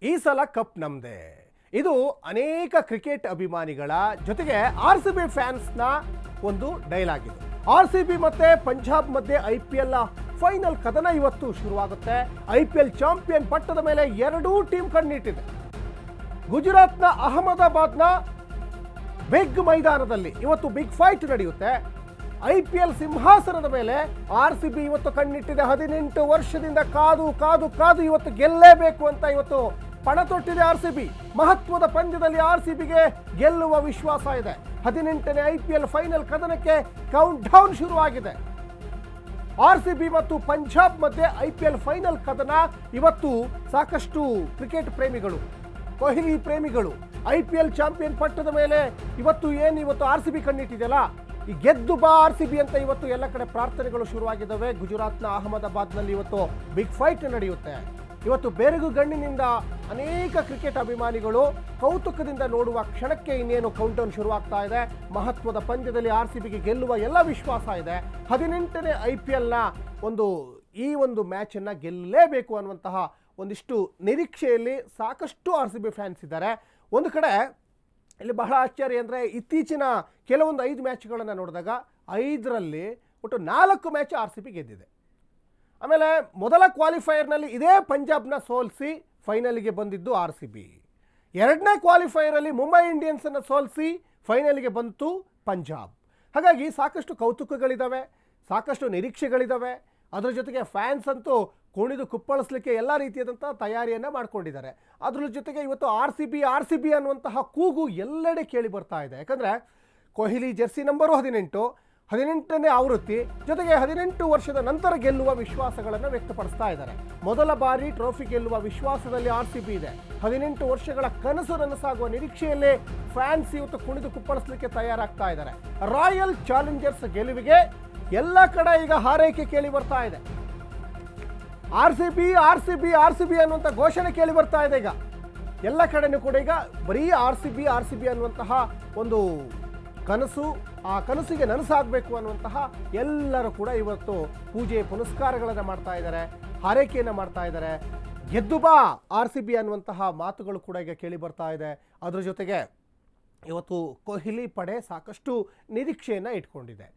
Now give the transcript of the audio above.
ಈ ಸಲ ಕಪ್ ನಮ್ದೆ. ಇದು ಅನೇಕ ಕ್ರಿಕೆಟ್ ಅಭಿಮಾನಿಗಳ ಜೊತೆಗೆ RCB ಫ್ಯಾನ್ಸ್ನ ಒಂದು ಡೈಲಾಗ್ ಇದು. RCB ಮತ್ತೆ ಪಂಜಾಬ್ ಮಧ್ಯೆ IPL ಫೈನಲ್ ಕದನ ಇವತ್ತು ಶುರುವಾಗುತ್ತೆ. IPL ಚಾಂಪಿಯನ್ ಪಟ್ಟದ ಮೇಲೆ ಎರಡೂ ಟೀಮ್ ಕಣ್ಣಿಟ್ಟಿದೆ. ಗುಜರಾತ್ನ ಅಹಮದಾಬಾದ್ನ ಬಿಗ್ ಮೈದಾನದಲ್ಲಿ ಇವತ್ತು ಬಿಗ್ ಫೈಟ್ ನಡೆಯುತ್ತೆ. IPL ಸಿಂಹಾಸನದ ಮೇಲೆ RCB ಇವತ್ತು ಕಣ್ಣಿಟ್ಟಿದೆ. 18 ವರ್ಷದಿಂದ ಕಾದು ಕಾದು ಕಾದು ಇವತ್ತು ಗೆಲ್ಲೇಬೇಕು ಅಂತ ಇವತ್ತು ಪಣ ತೊಟ್ಟಿದೆ RCB. ಮಹತ್ವದ ಪಂದ್ಯದಲ್ಲಿ RCBಗೆ ಗೆಲ್ಲುವ ವಿಶ್ವಾಸ ಇದೆ. 18ನೇ IPL ಫೈನಲ್ ಕದನಕ್ಕೆ ಕೌಂಟ್ ಡೌನ್ ಶುರುವಾಗಿದೆ. RCB ಮತ್ತು ಪಂಜಾಬ್ ಮಧ್ಯೆ IPL ಫೈನಲ್ ಕದನ ಇವತ್ತು ಸಾಕಷ್ಟು ಕ್ರಿಕೆಟ್ ಪ್ರೇಮಿಗಳು, ಕೊಹ್ಲಿ ಪ್ರೇಮಿಗಳು, IPL ಚಾಂಪಿಯನ್ ಪಟ್ಟದ ಮೇಲೆ ಇವತ್ತು RCB ಕಣ್ಣಿಟ್ಟಿದೆಯಲ್ಲ, ಈ ಗೆದ್ದು ಬಾ RCB ಅಂತ ಇವತ್ತು ಎಲ್ಲ ಕಡೆ ಪ್ರಾರ್ಥನೆಗಳು ಶುರುವಾಗಿದ್ದಾವೆ. ಗುಜರಾತ್ನ ಅಹಮದಾಬಾದ್ನಲ್ಲಿ ಇವತ್ತು ಬಿಗ್ ಫೈಟ್ ನಡೆಯುತ್ತೆ. ಇವತ್ತು ಬೆರಗು ಗಣ್ಣಿನಿಂದ ಅನೇಕ ಕ್ರಿಕೆಟ್ ಅಭಿಮಾನಿಗಳು ಕೌತುಕದಿಂದ ನೋಡುವ ಕ್ಷಣಕ್ಕೆ ಇನ್ನೇನು ಕೌಂಟ್ ಡೌನ್ ಶುರುವಾಗ್ತಾ ಇದೆ. ಮಹತ್ವದ ಪಂದ್ಯದಲ್ಲಿ RCBಗೆ ಗೆಲ್ಲುವ ಎಲ್ಲ ವಿಶ್ವಾಸ ಇದೆ. 18ನೇ IPLನ ಈ ಒಂದು ಮ್ಯಾಚನ್ನು ಗೆಲ್ಲಲೇಬೇಕು ಅನ್ನುವಂತಹ ಒಂದಿಷ್ಟು ನಿರೀಕ್ಷೆಯಲ್ಲಿ ಸಾಕಷ್ಟು RCB ಫ್ಯಾನ್ಸ್ ಇದ್ದಾರೆ. ಒಂದು ಕಡೆ ಇಲ್ಲಿ ಬಹಳ ಆಶ್ಚರ್ಯ ಅಂದರೆ ಇತ್ತೀಚಿನ ಕೆಲವೊಂದು 5 ಮ್ಯಾಚ್ಗಳನ್ನು ನೋಡಿದಾಗ 5ರಲ್ಲಿ ಒಟ್ಟು 4 ಮ್ಯಾಚ್ RCB ಗೆದ್ದಿದೆ. ಆಮೇಲೆ ಮೊದಲ ಕ್ವಾಲಿಫೈಯರ್ನಲ್ಲಿ ಇದೇ ಪಂಜಾಬ್ನ ಸೋಲಿಸಿ ಫೈನಲಿಗೆ ಬಂದಿದ್ದು RCB. ಎರಡನೇ ಕ್ವಾಲಿಫೈಯರಲ್ಲಿ ಮುಂಬೈ ಇಂಡಿಯನ್ಸನ್ನು ಸೋಲಿಸಿ ಫೈನಲಿಗೆ ಬಂತು ಪಂಜಾಬ್. ಹಾಗಾಗಿ ಸಾಕಷ್ಟು ಕೌತುಕಗಳಿದ್ದಾವೆ, ಸಾಕಷ್ಟು ನಿರೀಕ್ಷೆಗಳಿದ್ದಾವೆ. ಅದರ ಜೊತೆಗೆ ಫ್ಯಾನ್ಸ್ ಅಂತೂ ಕುಣಿದು ಕುಪ್ಪಳಿಸ್ಲಿಕ್ಕೆ ಎಲ್ಲ ರೀತಿಯಾದಂಥ ತಯಾರಿಯನ್ನು ಮಾಡ್ಕೊಂಡಿದ್ದಾರೆ. ಅದ್ರ ಜೊತೆಗೆ ಇವತ್ತು RCB ಅನ್ನುವಂತಹ ಕೂಗು ಎಲ್ಲೆಡೆ ಕೇಳಿ ಬರ್ತಾ ಇದೆ. ಯಾಕಂದರೆ ಕೊಹ್ಲಿ ಜೆರ್ಸಿ ನಂಬರು 18ನೇ ಆವೃತ್ತಿ, ಜೊತೆಗೆ 18 ವರ್ಷದ ನಂತರ ಗೆಲ್ಲುವ ವಿಶ್ವಾಸಗಳನ್ನು ವ್ಯಕ್ತಪಡಿಸ್ತಾ ಇದ್ದಾರೆ. ಮೊದಲ ಬಾರಿ ಟ್ರೋಫಿ ಗೆಲ್ಲುವ ವಿಶ್ವಾಸದಲ್ಲಿ RCB ಇದೆ. 18 ವರ್ಷಗಳ ಕನಸು ನನಸಾಗುವ ನಿರೀಕ್ಷೆಯಲ್ಲೇ ಫ್ಯಾನ್ಸ್ ಇವತ್ತು ಕುಣಿದು ಕುಪ್ಪಳಿಸಲಿಕ್ಕೆ ತಯಾರಾಗ್ತಾ ಇದ್ದಾರೆ. ರಾಯಲ್ ಚಾಲೆಂಜರ್ಸ್ ಗೆಲುವಿಗೆ ಎಲ್ಲ ಕಡೆ ಈಗ ಹಾರೈಕೆ ಕೇಳಿ ಬರ್ತಾ ಇದೆ. RCB ಅನ್ನುವಂಥ ಘೋಷಣೆ ಕೇಳಿ ಬರ್ತಾ ಇದೆ. ಈಗ ಎಲ್ಲ ಕಡೆನೂ ಕೂಡ ಈಗ ಬರೀ RCB ಅನ್ನುವಂತಹ ಒಂದು ಕನಸು, ಆ ಕನಸಿಗೆ ನನಸಾಗಬೇಕು ಅನ್ನುವಂತಹ ಎಲ್ಲರೂ ಕೂಡ ಇವತ್ತು ಪೂಜೆ ಪುನಸ್ಕಾರಗಳನ್ನು ಮಾಡ್ತಾ ಇದ್ದಾರೆ, ಹಾರೈಕೆಯನ್ನು ಮಾಡ್ತಾ ಇದ್ದಾರೆ. ಗೆದ್ದು ಬಾ RCB ಅನ್ನುವಂತಹ ಮಾತುಗಳು ಕೂಡ ಈಗ ಕೇಳಿ ಬರ್ತಾ ಇದೆ. ಅದರ ಜೊತೆಗೆ ಇವತ್ತು ಕೊಹ್ಲಿ ಪಡೆ ಸಾಕಷ್ಟು ನಿರೀಕ್ಷೆಯನ್ನು ಇಟ್ಕೊಂಡಿದೆ.